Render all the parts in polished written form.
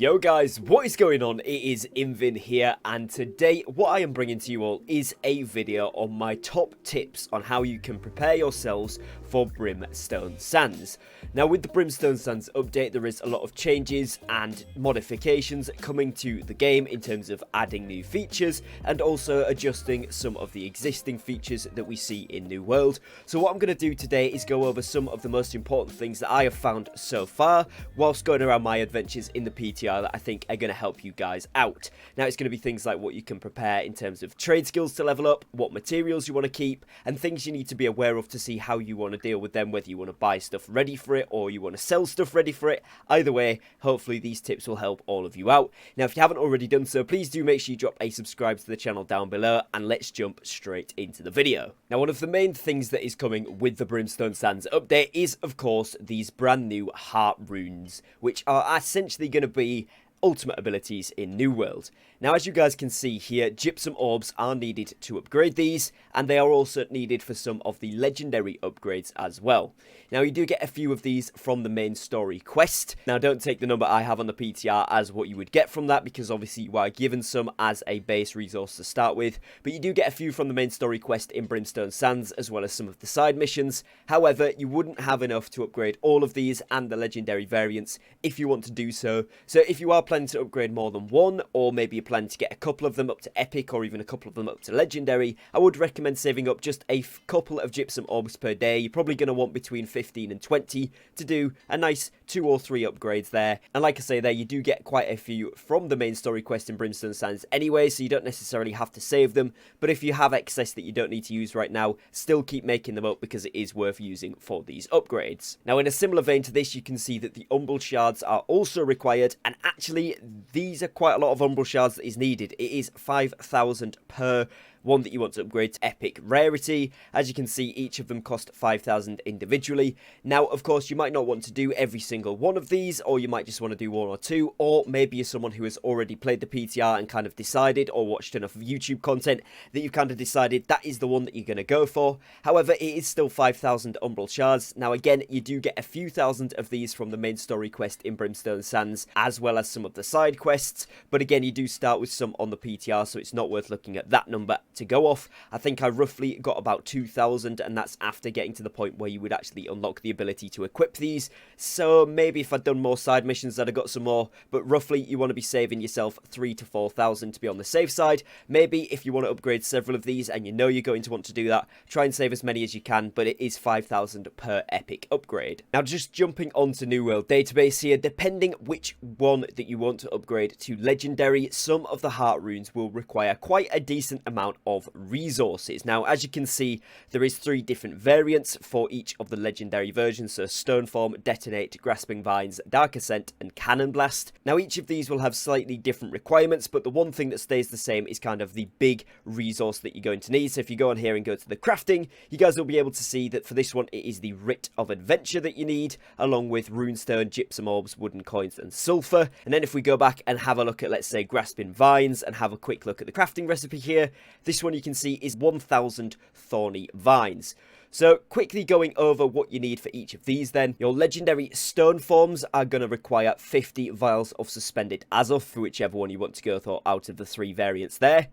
Yo guys, what is going on? It is Invin here, and today what I am bringing to you all is a video on my top tips on how you can prepare yourselves for Brimstone Sands. Now with the Brimstone Sands update, there is a lot of changes and modifications coming to the game in terms of adding new features and also adjusting some of the existing features that we see in New World. So what I'm going to do today is go over some of the most important things that I have found so far whilst going around my adventures in the PTR that I think are going to help you guys out. Now it's going to be things like what you can prepare in terms of trade skills to level up, what materials you want to keep, and things you need to be aware of to see how you want to deal with them, whether you want to buy stuff ready for it or you want to sell stuff ready for it. Either way, hopefully these tips will help all of you out. Now if you haven't already done so, please do make sure you drop a subscribe to the channel down below, and let's jump straight into the video. Now one of the main things that is coming with the Brimstone Sands update is of course these brand new Heartrunes, which are essentially going to be ultimate abilities in New World. Now as you guys can see here, Gypsum Orbs are needed to upgrade these, and they are also needed for some of the legendary upgrades as well. Now you do get a few of these from the main story quest. Now don't take the number I have on the PTR as what you would get from that, because obviously you are given some as a base resource to start with, but you do get a few from the main story quest in Brimstone Sands as well as some of the side missions. However, you wouldn't have enough to upgrade all of these and the legendary variants if you want to do so. So if you are planning to upgrade more than one, or maybe you plan to get a couple of them up to epic or even a couple of them up to legendary, I would recommend saving up just a couple of Gypsum Orbs per day. You're probably going to want between 15 and 20 to do a nice 2 or 3 upgrades there. And like I say there, you do get quite a few from the main story quest in Brimstone Sands anyway, so you don't necessarily have to save them. But if you have excess that you don't need to use right now, still keep making them up because it is worth using for these upgrades. Now in a similar vein to this, you can see that the Umbral Shards are also required, and actually these are quite a lot of Umbral Shards that is needed. It is 5,000 per one that you want to upgrade to epic rarity. As you can see, each of them cost 5,000 individually. Now of course you might not want to do every single one of these, or you might just want to do 1 or 2, or maybe you're someone who has already played the PTR and kind of decided, or watched enough YouTube content that you've kind of decided that is the one that you're going to go for. However, it is still 5,000 Umbral Shards. Now again, you do get a few thousand of these from the main story quest in Brimstone Sands as well as some of the side quests, but again you do start with some on the PTR, so it's not worth looking at that number to go off. I think I roughly got about 2,000, and that's after getting to the point where you would actually unlock the ability to equip these. So maybe if I'd done more side missions I'd have got some more, but roughly you want to be saving yourself 3,000 to 4,000 to be on the safe side. Maybe if you want to upgrade several of these and you know you're going to want to do that, try and save as many as you can, but it is 5,000 per epic upgrade. Now just jumping onto New World database here, depending which one that you want to upgrade to legendary, some of the Heartrunes will require quite a decent amount of resources. Now as you can see, there is 3 different variants for each of the legendary versions, so Stone Form, Detonate, Grasping Vines, Dark Ascent and Cannon Blast. Now each of these will have slightly different requirements, but the one thing that stays the same is kind of the big resource that you're going to need. So if you go on here and go to the crafting, you guys will be able to see that for this one it is the Writ of Adventure that you need, along with Runestone, Gypsum Orbs, Wooden Coins and Sulfur. And then if we go back and have a look at, let's say, Grasping Vines and have a quick look at the crafting recipe here, this one you can see is 1,000 Thorny Vines. So quickly going over what you need for each of these then. Your legendary stone forms are going to require 50 vials of suspended Azov for whichever one you want to go for out of the 3 variants there.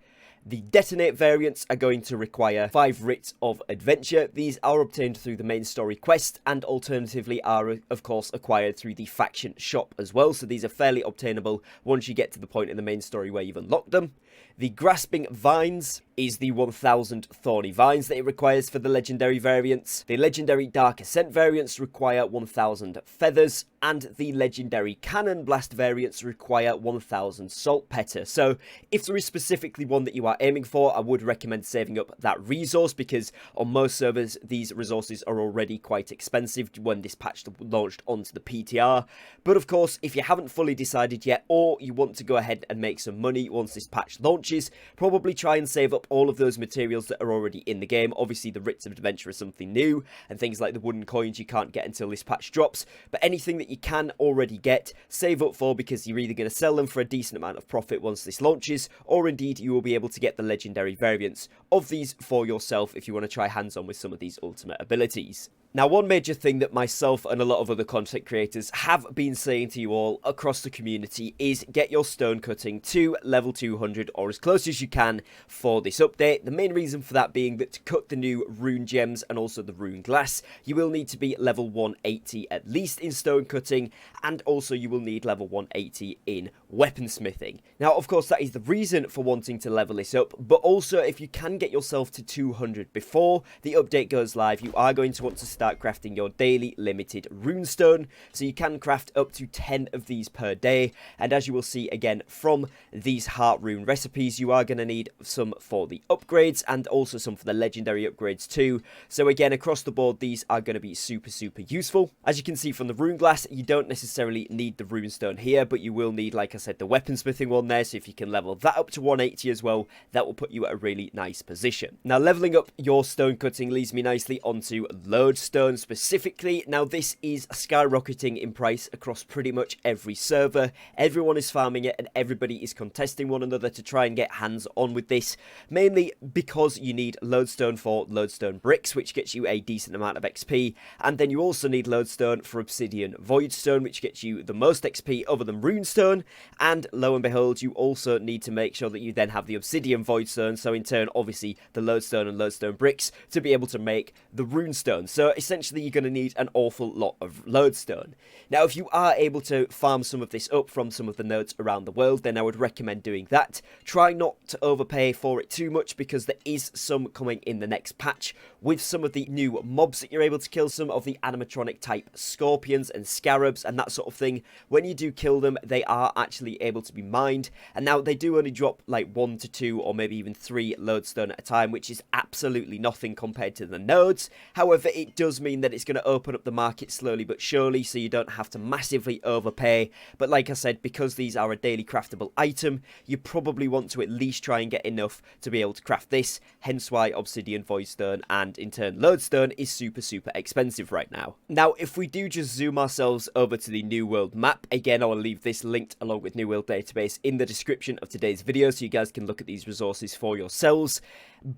The Detonate variants are going to require 5 Writs of Adventure. These are obtained through the main story quest, and alternatively are of course acquired through the faction shop as well, so these are fairly obtainable once you get to the point in the main story where you've unlocked them. The Grasping Vines is the 1,000 Thorny Vines that it requires for the legendary variants. The legendary Dark Ascent variants require 1,000 Feathers, and the legendary Cannon Blast variants require 1,000 Saltpeter. So if there is specifically one that you are aiming for, I would recommend saving up that resource, because on most servers these resources are already quite expensive when this patch launched onto the PTR. But of course, if you haven't fully decided yet, or you want to go ahead and make some money once this patch launches, probably try and save up all of those materials that are already in the game. Obviously the Writs of Adventure is something new, and things like the wooden coins you can't get until this patch drops, but anything that you can already get, save up for, because you're either going to sell them for a decent amount of profit once this launches, or indeed you will be able to get the legendary variants of these for yourself if you want to try hands on with some of these ultimate abilities. Now, one major thing that myself and a lot of other content creators have been saying to you all across the community is get your stone cutting to level 200 or as close as you can for this update. The main reason for that being that to cut the new rune gems and also the rune glass, you will need to be level 180 at least in stone cutting, and also you will need level 180 in weaponsmithing. Now, of course, that is the reason for wanting to level this up, but also if you can get yourself to 200 before the update goes live, you are going to want to start crafting your daily limited runestone. So you can craft up to 10 of these per day, and as you will see again from these Heartrune recipes, you are going to need some for the upgrades and also some for the legendary upgrades too. So again, across the board, these are going to be super useful. As you can see from the rune glass, you don't necessarily need the runestone here, but you will need, like I said, the weaponsmithing one there. So if you can level that up to 180 as well, that will put you at a really nice position. Now, leveling up your stone cutting leads me nicely onto lodestone specifically. Now, this is skyrocketing in price across pretty much every server. Everyone is farming it and everybody is contesting one another to try and get hands on with this, mainly because you need lodestone for lodestone bricks, which gets you a decent amount of XP, and then you also need lodestone for obsidian voidstone, which gets you the most XP other than runestone, and lo and behold, you also need to make sure that you then have the obsidian voidstone, so in turn obviously the lodestone and lodestone bricks to be able to make the runestone. So essentially you're going to need an awful lot of lodestone. Now, if you are able to farm some of this up from some of the nodes around the world, then I would recommend doing that. Try not to overpay for it too much, because there is some coming in the next patch with some of the new mobs that you're able to kill, some of the animatronic type scorpions and scarabs and that sort of thing. When you do kill them, they are actually able to be mined, and now they do only drop like 1 to 2 or maybe even 3 lodestone at a time, which is absolutely nothing compared to the nodes. However, it does mean that it's going to open up the market slowly but surely, so you don't have to massively overpay. But like I said, because these are a daily craftable item, you probably want to at least try and get enough to be able to craft this, hence why obsidian voidstone and in turn lodestone is super expensive right now. Now, if we do just zoom ourselves over to the New World map, again I will leave this linked along with New World database in the description of today's video so you guys can look at these resources for yourselves.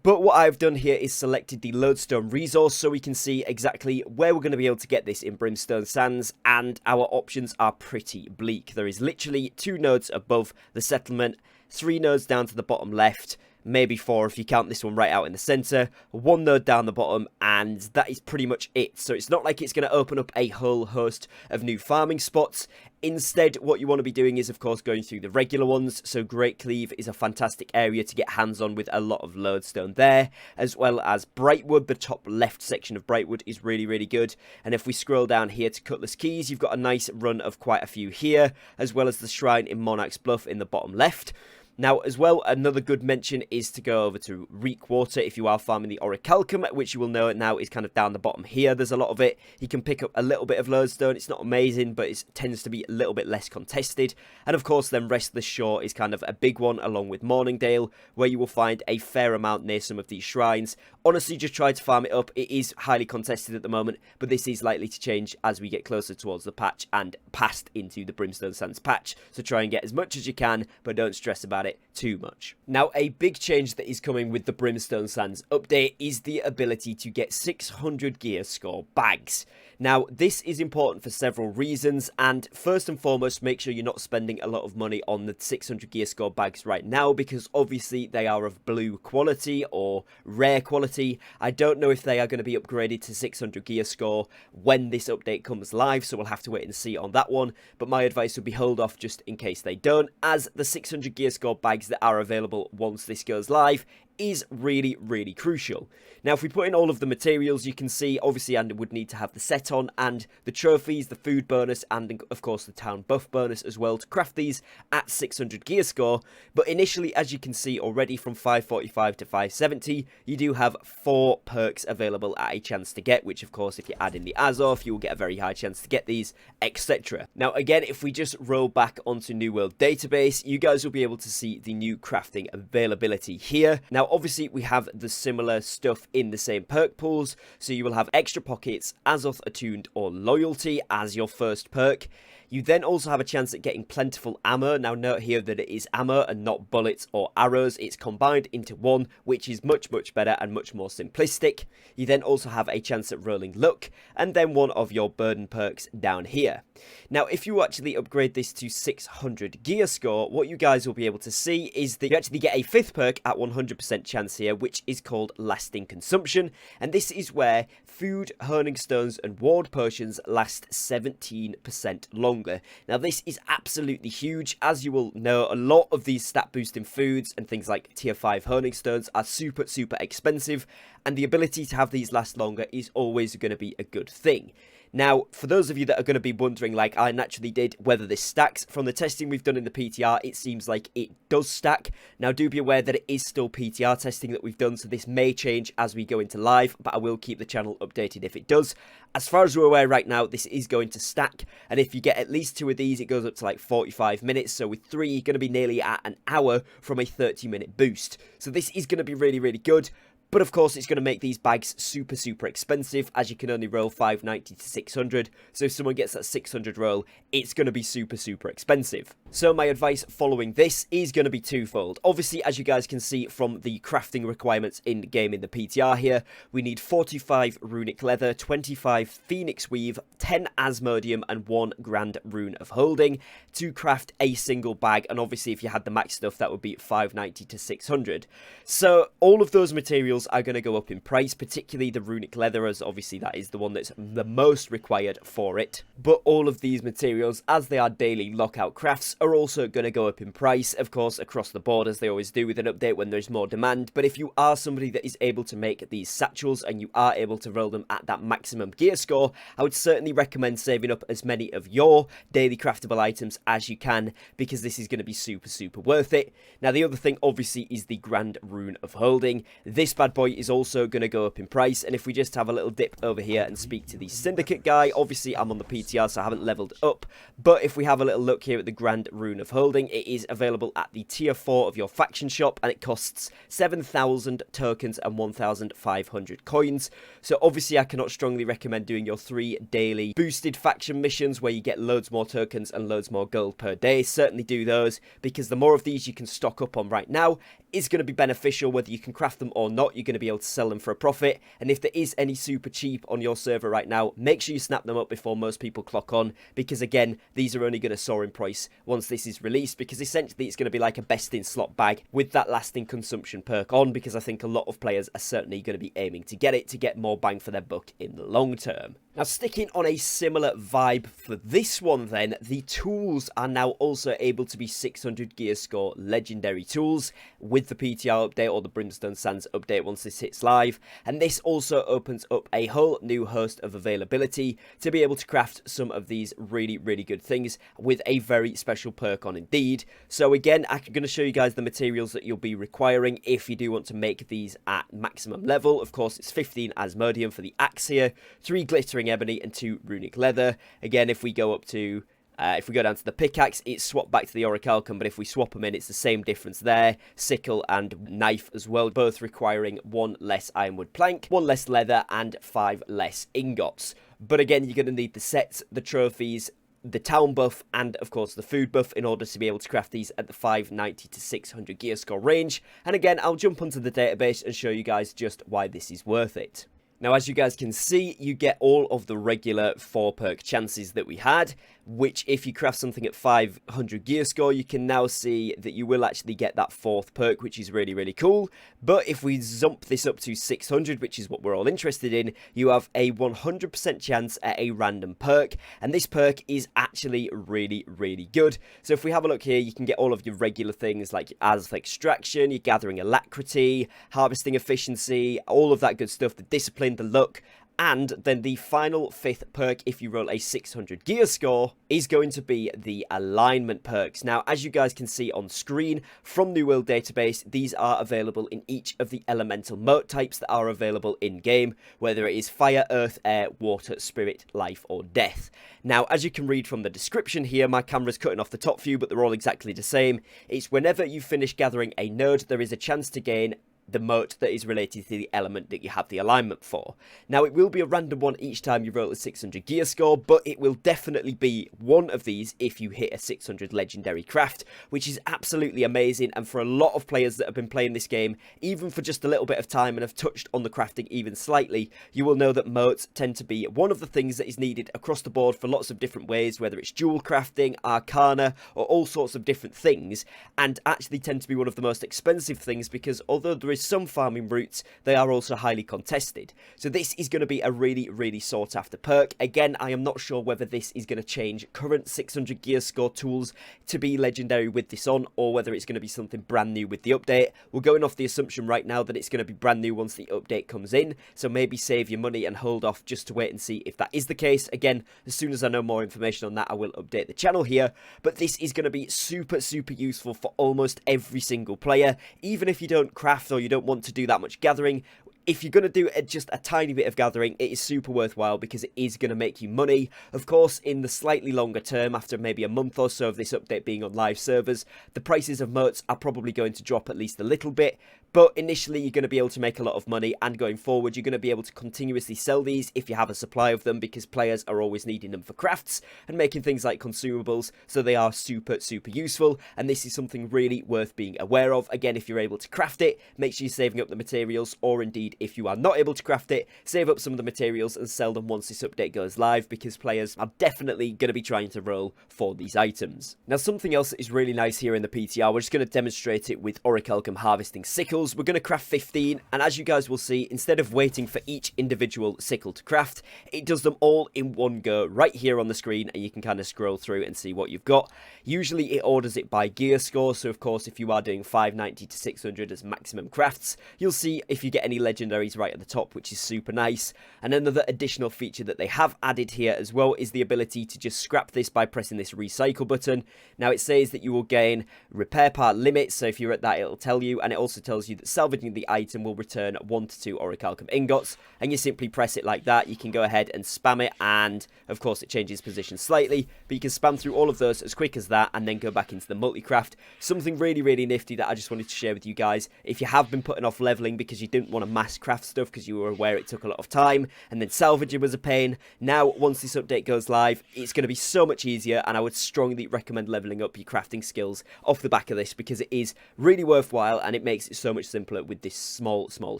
But what I've done here is selected the lodestone resource so we can see exactly where we're going to be able to get this in Brimstone Sands, and our options are pretty bleak. There is literally 2 nodes above the settlement, 3 nodes down to the bottom left, maybe 4 if you count this one right out in the center, 1 node down the bottom, and that is pretty much it. So it's not like it's going to open up a whole host of new farming spots. Instead, what you want to be doing is, of course, going through the regular ones. So Great Cleave is a fantastic area to get hands on with a lot of lodestone there, as well as Brightwood. The top left section of Brightwood is really good. And if we scroll down here to Cutlass Keys, you've got a nice run of quite a few here, as well as the shrine in Monarch's Bluff in the bottom left. Now, as well, another good mention is to go over to Reekwater if you are farming the Orichalcum, which you will know now is kind of down the bottom here. There's a lot of it. You can pick up a little bit of lodestone. It's not amazing, but it tends to be a little bit less contested. And of course, then Restless Shore is kind of a big one, along with Morningdale, where you will find a fair amount near some of these shrines. Honestly, just try to farm it up. It is highly contested at the moment, but this is likely to change as we get closer towards the patch and past into the Brimstone Sands patch. So try and get as much as you can, but don't stress about it too much. Now, a big change that is coming with the Brimstone Sands update is the ability to get 600 gear score bags. Now, this is important for several reasons, and first and foremost, make sure you're not spending a lot of money on the 600 gear score bags right now, because obviously they are of blue quality or rare quality. I don't know if they are going to be upgraded to 600 gear score when this update comes live, so we'll have to wait and see on that one, but my advice would be hold off just in case they don't, as the 600 gear score bags that are available once this goes live is really crucial. Now, if we put in all of the materials, you can see obviously I would need to have the set on and the trophies, the food bonus, and of course the town buff bonus as well to craft these at 600 gear score. But initially, as you can see already, from 545 to 570, you do have 4 perks available at a chance to get, which of course if you add in the Azov, you will get a very high chance to get these, etc. Now again, if we just roll back onto New World database, you guys will be able to see the new crafting availability here. Now obviously we have the similar stuff in the same perk pools, so you will have extra pockets, Azoth attuned or loyalty as your first perk. You then also have a chance at getting plentiful ammo. Now note here that it is ammo and not bullets or arrows. It's combined into one, which is much better and much more simplistic. You then also have a chance at rolling luck, and then one of your burden perks down here. Now if you actually upgrade this to 600 gear score, what you guys will be able to see is that you actually get a 5th perk at 100% chance here, which is called Lasting Consumption, and this is where food, honing stones and ward potions last 17% longer. Now this is absolutely huge. As you will know, a lot of these stat boosting foods and things like tier 5 honing stones are super expensive, and the ability to have these last longer is always going to be a good thing. Now, for those of you that are going to be wondering, like I naturally did, whether this stacks, from the testing we've done in the PTR, it seems like it does stack. Now, do be aware that it is still PTR testing that we've done, so this may change as we go into live, but I will keep the channel updated if it does. As far as we're aware right now, this is going to stack, and if you get at least 2 of these, it goes up to like 45 minutes, so with 3, you're going to be nearly at an hour from a 30-minute boost. So this is going to be really good. But of course, it's going to make these bags super expensive, as you can only roll 590 to 600. So if someone gets that 600 roll, it's going to be super expensive. So my advice following this is going to be twofold. Obviously, as you guys can see from the crafting requirements in game in the PTR here, we need 45 runic leather, 25 phoenix weave, 10 asmodium, and 1 grand rune of holding to craft a single bag. And obviously, if you had the max stuff, that would be 590 to 600. So all of those materials are going to go up in price, particularly the runic leather, as obviously that is the one that's the most required for it. But all of these materials, as they are daily lockout crafts, are also going to go up in price, of course, across the board, as they always do with an update when there's more demand. But if you are somebody that is able to make these satchels and you are able to roll them at that maximum gear score, I would certainly recommend saving up as many of your daily craftable items as you can, because this is going to be super worth it. Now the other thing obviously is the grand rune of holding. This bad boy is also going to go up in price, and if we just have a little dip over here and speak to the syndicate guy, obviously I'm on the PTR so I haven't leveled up, but if we have a little look here at the grand rune of holding, it is available at the tier 4 of your faction shop, and it costs 7,000 tokens and 1,500 coins. So obviously I cannot strongly recommend doing your 3 daily boosted faction missions where you get loads more tokens and loads more gold per day. Certainly do those, because the more of these you can stock up on right now is going to be beneficial. Whether you can craft them or not, you're going to be able to sell them for a profit, and if there is any super cheap on your server right now, make sure you snap them up before most people clock on, because again, these are only going to soar in price once this is released, because essentially it's going to be like a best in slot bag with that lasting consumption perk on, because I think a lot of players are certainly going to be aiming to get it to get more bang for their buck in the long term. Now, sticking on a similar vibe for this one then, the tools are now also able to be 600 gear score legendary tools with the PTR update or the Brimstone Sands update once this hits live, and this also opens up a whole new host of availability to be able to craft some of these really good things with a very special perk on indeed. So again, I'm going to show you guys the materials that you'll be requiring if you do want to make these at maximum level. Of course, it's 15 asmodium for the axe here, 3 glittering ebony and 2 runic leather. Again, if we go up to if we go down to the pickaxe, it's swapped back to the orichalcum, but if we swap them in, it's the same difference there. Sickle and knife as well, both requiring 1 less ironwood plank, 1 less leather, and 5 less ingots. But again, you're going to need the sets, the trophies, the town buff, and of course the food buff in order to be able to craft these at the 590 to 600 gear score range. And again, I'll jump onto the database and show you guys just why this is worth it. Now, as you guys can see, you get all of the regular 4 perk chances that we had, which if you craft something at 500 gear score, you can now see that you will actually get that 4th perk, which is really cool. But if we jump this up to 600, which is what we're all interested in, you have a 100% chance at a random perk, and this perk is actually really good. So if we have a look here, you can get all of your regular things like as extraction, your gathering alacrity, harvesting efficiency, all of that good stuff, the discipline, the luck. And then the final 5th perk, if you roll a 600 gear score, is going to be the alignment perks. Now, as you guys can see on screen from New World Database, these are available in each of the elemental mote types that are available in-game, whether it is fire, earth, air, water, spirit, life, or death. Now, as you can read from the description here, my camera's cutting off the top view, but they're all exactly the same. It's whenever you finish gathering a node, there is a chance to gain the moat that is related to the element that you have the alignment for. Now, it will be a random one each time you roll a 600 gear score, but it will definitely be one of these if you hit a 600 legendary craft, which is absolutely amazing. And for a lot of players that have been playing this game, even for just a little bit of time and have touched on the crafting even slightly, you will know that moats tend to be one of the things that is needed across the board for lots of different ways, whether it's jewel crafting, arcana, or all sorts of different things, and actually tend to be one of the most expensive things because although there is some farming routes, they are also highly contested. So this is going to be a really, really sought after perk. Again, I am not sure whether this is going to change current 600 gear score tools to be legendary with this on, or whether it's going to be something brand new with the update. We're going off the assumption right now that it's going to be brand new once the update comes in, so maybe save your money and hold off just to wait and see if that is the case. Again, as soon as I know more information on that, I will update the channel here, but this is going to be super, super useful for almost every single player, even if you don't craft or you don't want to do that much gathering. If you're going to do just a tiny bit of gathering, it is super worthwhile because it is going to make you money. Of course, in the slightly longer term, after maybe a month or so of this update being on live servers, the prices of moats are probably going to drop at least a little bit. But initially, you're going to be able to make a lot of money, and going forward, you're going to be able to continuously sell these if you have a supply of them, because players are always needing them for crafts and making things like consumables, so they are super, super useful, and this is something really worth being aware of. Again, if you're able to craft it, make sure you're saving up the materials, or indeed, if you are not able to craft it, save up some of the materials and sell them once this update goes live, because players are definitely going to be trying to roll for these items. Now, something else that is really nice here in the PTR, we're just going to demonstrate it with Orichalcum harvesting sickles. We're going to craft 15, and as you guys will see, instead of waiting for each individual sickle to craft, it does them all in one go right here on the screen, and you can kind of scroll through and see what you've got. Usually it orders it by gear score, so of course if you are doing 590 to 600 as maximum crafts, you'll see if you get any legendaries right at the top, which is super nice. And another additional feature that they have added here as well is the ability to just scrap this by pressing this recycle button. Now, it says that you will gain repair part limit, so if you're at that, it'll tell you, and it also tells you that salvaging the item will return 1 to 2 Orichalcum ingots, and you simply press it like that. You can go ahead and spam it, and of course it changes position slightly, but you can spam through all of those as quick as that and then go back into the multi-craft. Something really, really nifty that I just wanted to share with you guys. If you have been putting off leveling because you didn't want to mass craft stuff because you were aware it took a lot of time, and then salvaging was a pain, now once this update goes live, it's going to be so much easier, and I would strongly recommend leveling up your crafting skills off the back of this, because it is really worthwhile and it makes it so much simpler with this small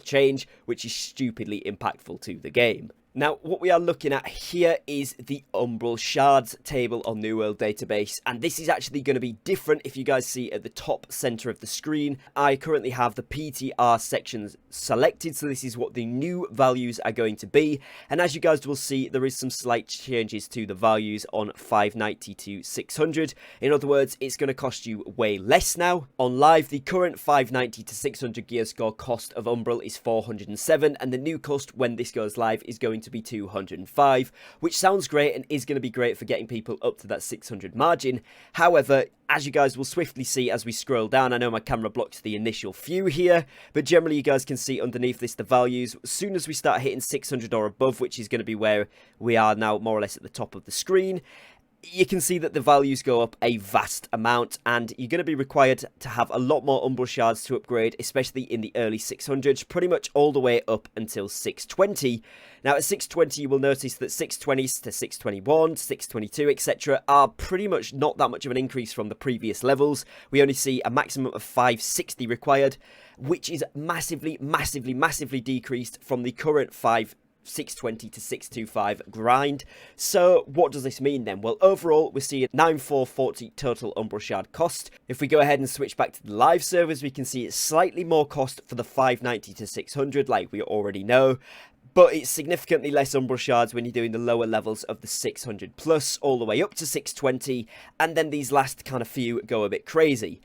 change, which is stupidly impactful to the game. Now, what we are looking at here is the Umbral Shards table on New World Database, and this is actually going to be different. If you guys see at the top center of the screen, I currently have the PTR sections selected, so this is what the new values are going to be. And as you guys will see, there is some slight changes to the values on 590 to 600. In other words, it's going to cost you way less now. On live, the current 590 to 600 gear score cost of Umbral is 407, and the new cost when this goes live is going to be 205, which sounds great and is going to be great for getting people up to that 600 margin. However, as you guys will swiftly see as we scroll down, I know my camera blocks the initial few here, but generally you guys can see underneath this the values. As soon as we start hitting 600 or above, which is going to be where we are now more or less at the top of the screen, you can see that the values go up a vast amount, and you're going to be required to have a lot more Umbral Shards to upgrade, especially in the early 600s, pretty much all the way up until 620. Now, at 620, you will notice that 620s to 621, 622, etc. are pretty much not that much of an increase from the previous levels. We only see a maximum of 560 required, which is massively decreased from the current 620 to 625 grind. So what does this mean then? Well, overall we're seeing 9440 total Umbral Shard cost. If we go ahead and switch back to the live servers, we can see it's slightly more cost for the 590 to 600, like we already know, but it's significantly less Umbral Shards when you're doing the lower levels of the 600 plus all the way up to 620, and then these last kind of few go a bit crazy.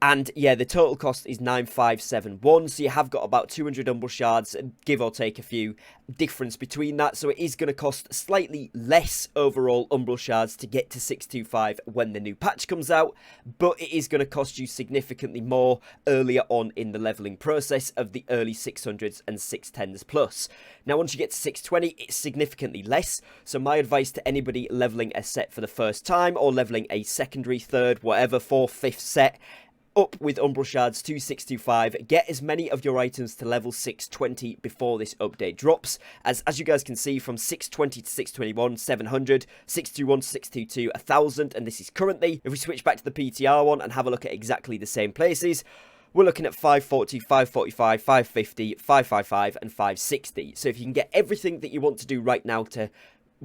And yeah, the total cost is 9571, so you have got about 200 Umbral Shards, give or take a few, difference between that. So it is going to cost slightly less overall Umbral Shards to get to 625 when the new patch comes out, but it is going to cost you significantly more earlier on in the leveling process of the early 600s and 610s plus. Now, once you get to 620, it's significantly less, so my advice to anybody leveling a set for the first time, or leveling a secondary, third, whatever, fourth, fifth set, up with Umbral Shards to 625, get as many of your items to level 620 before this update drops, as you guys can see, from 620 to 621, 700, 621 to 622, 1000, and this is currently. If we switch back to the PTR one and have a look at exactly the same places, we're looking at 540, 545, 550, 555, and 560. So if you can get everything that you want to do right now to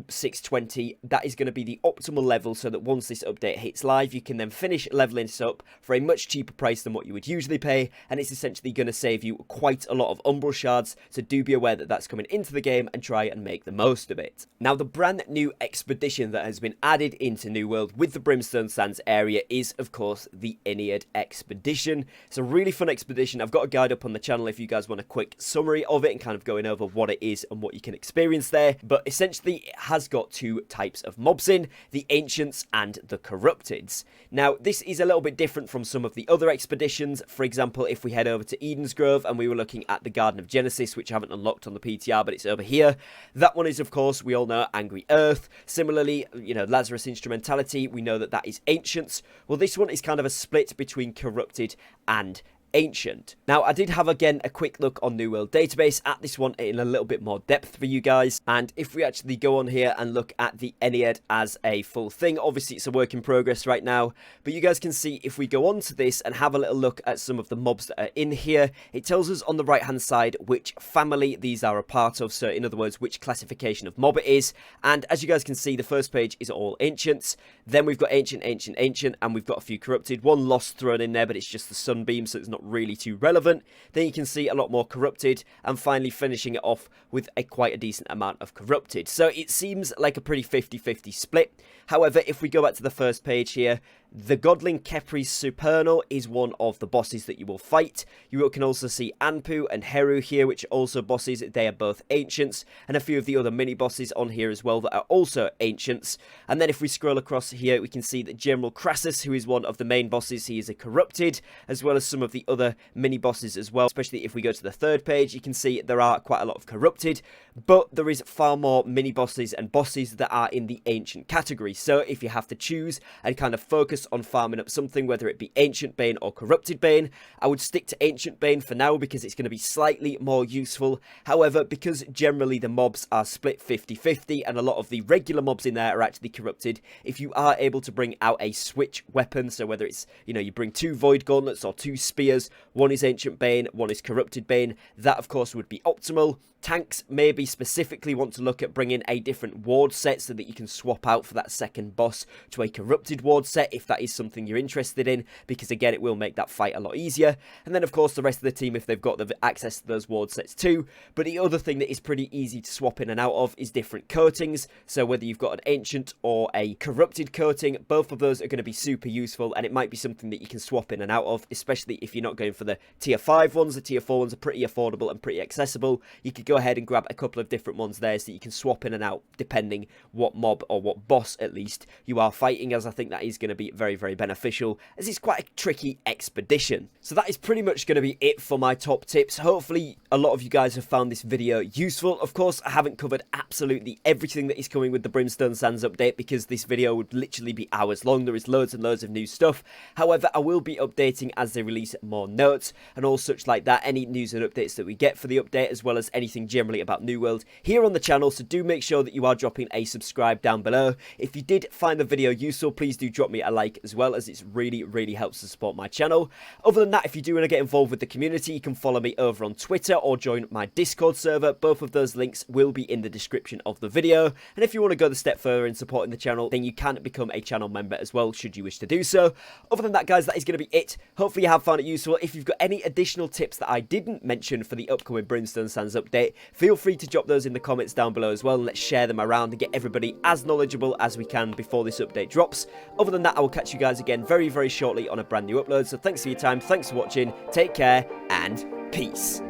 620, that is going to be the optimal level, so that once this update hits live, you can then finish leveling this up for a much cheaper price than what you would usually pay, and it's essentially going to save you quite a lot of Umbral Shards, so do be aware that that's coming into the game and try and make the most of it. Now, the brand new expedition that has been added into New World with the Brimstone Sands area is, of course, the Ennead expedition. It's a really fun expedition. I've got a guide up on the channel if you guys want a quick summary of it and kind of going over what it is and what you can experience there, but essentially it has got two types of mobs in, the Ancients and the Corrupteds. Now, this is a little bit different from some of the other expeditions. For example, if we head over to Eden's Grove and we were looking at the Garden of Genesis, which I haven't unlocked on the PTR, but it's over here. That one is, of course, we all know, Angry Earth. Similarly, you know, Lazarus Instrumentality, we know that that is Ancients. Well, this one is kind of a split between Corrupted and Ancient. Now, I did have, again, a quick look on New World Database at this one in a little bit more depth for you guys, and if we actually go on here and look at the Ennead as a full thing, obviously it's a work in progress right now, but you guys can see if we go on to this and have a little look at some of the mobs that are in here, it tells us on the right hand side which family these are a part of, so in other words, which classification of mob it is, and as you guys can see, the first page is all Ancients, then we've got Ancient, Ancient, Ancient, and we've got a few Corrupted, one Lost thrown in there, but it's just the Sunbeam, so it's not really too relevant. Then you can see a lot more Corrupted, and finally finishing it off with quite a decent amount of Corrupted. So it seems like a pretty 50-50 split. However, if we go back to the first page here, the Godling Kepris Supernal is one of the bosses that you will fight. You can also see Anpu and Heru here, which are also bosses. They are both Ancients, and a few of the other mini-bosses on here as well that are also Ancients. And then if we scroll across here, we can see that General Crassus, who is one of the main bosses, he is a Corrupted, as well as some of the other mini-bosses as well. Especially if we go to the third page, you can see there are quite a lot of Corrupted, but there is far more mini-bosses and bosses that are in the Ancient category. So if you have to choose and kind of focus on farming up something, whether it be Ancient Bane or Corrupted Bane, I would stick to Ancient Bane for now because it's going to be slightly more useful. However, because generally the mobs are split 50-50 and a lot of the regular mobs in there are actually Corrupted, if you are able to bring out a switch weapon, so whether it's, you know, you bring two Void Gauntlets or two Spears, one is Ancient Bane, one is Corrupted Bane, that of course would be optimal. Tanks maybe specifically want to look at bringing a different ward set so that you can swap out for that second boss to a Corrupted ward set if that is something you're interested in, because again it will make that fight a lot easier. And then of course the rest of the team if they've got the access to those ward sets too. But the other thing that is pretty easy to swap in and out of is different coatings, so whether you've got an Ancient or a Corrupted coating, both of those are going to be super useful, and it might be something that you can swap in and out of, especially if you're not going for the tier 5 ones. The tier 4 ones are pretty affordable and pretty accessible. You could go ahead and grab a couple of different ones there so that you can swap in and out depending what mob or what boss at least you are fighting, as I think that is going to be very, very beneficial, as it's quite a tricky expedition. So that is pretty much going to be it for my top tips. Hopefully a lot of you guys have found this video useful. Of course, I haven't covered absolutely everything that is coming with the Brimstone Sands update because this video would literally be hours long. There is loads and loads of new stuff. However, I will be updating as they release more notes and all such like that, any news and updates that we get for the update, as well as anything generally about New World here on the channel. So do make sure that you are dropping a subscribe down below. If you did find the video useful, please do drop me a like as well, as it's really helps to support my channel. Other than that, if you do want to get involved with the community, you can follow me over on Twitter or join my Discord server. Both of those links will be in the description of the video. And if you want to go the step further in supporting the channel, then you can become a channel member as well, should you wish to do so. Other than that, guys, that is going to be it. Hopefully you have found it useful. If you've got any additional tips that I didn't mention for the upcoming Brimstone Sands update, feel free to drop those in the comments down below as well, and let's share them around and get everybody as knowledgeable as we can before this update drops. Other than that, I will catch you guys again very shortly on a brand new upload. So thanks for your time, thanks for watching, take care, and peace.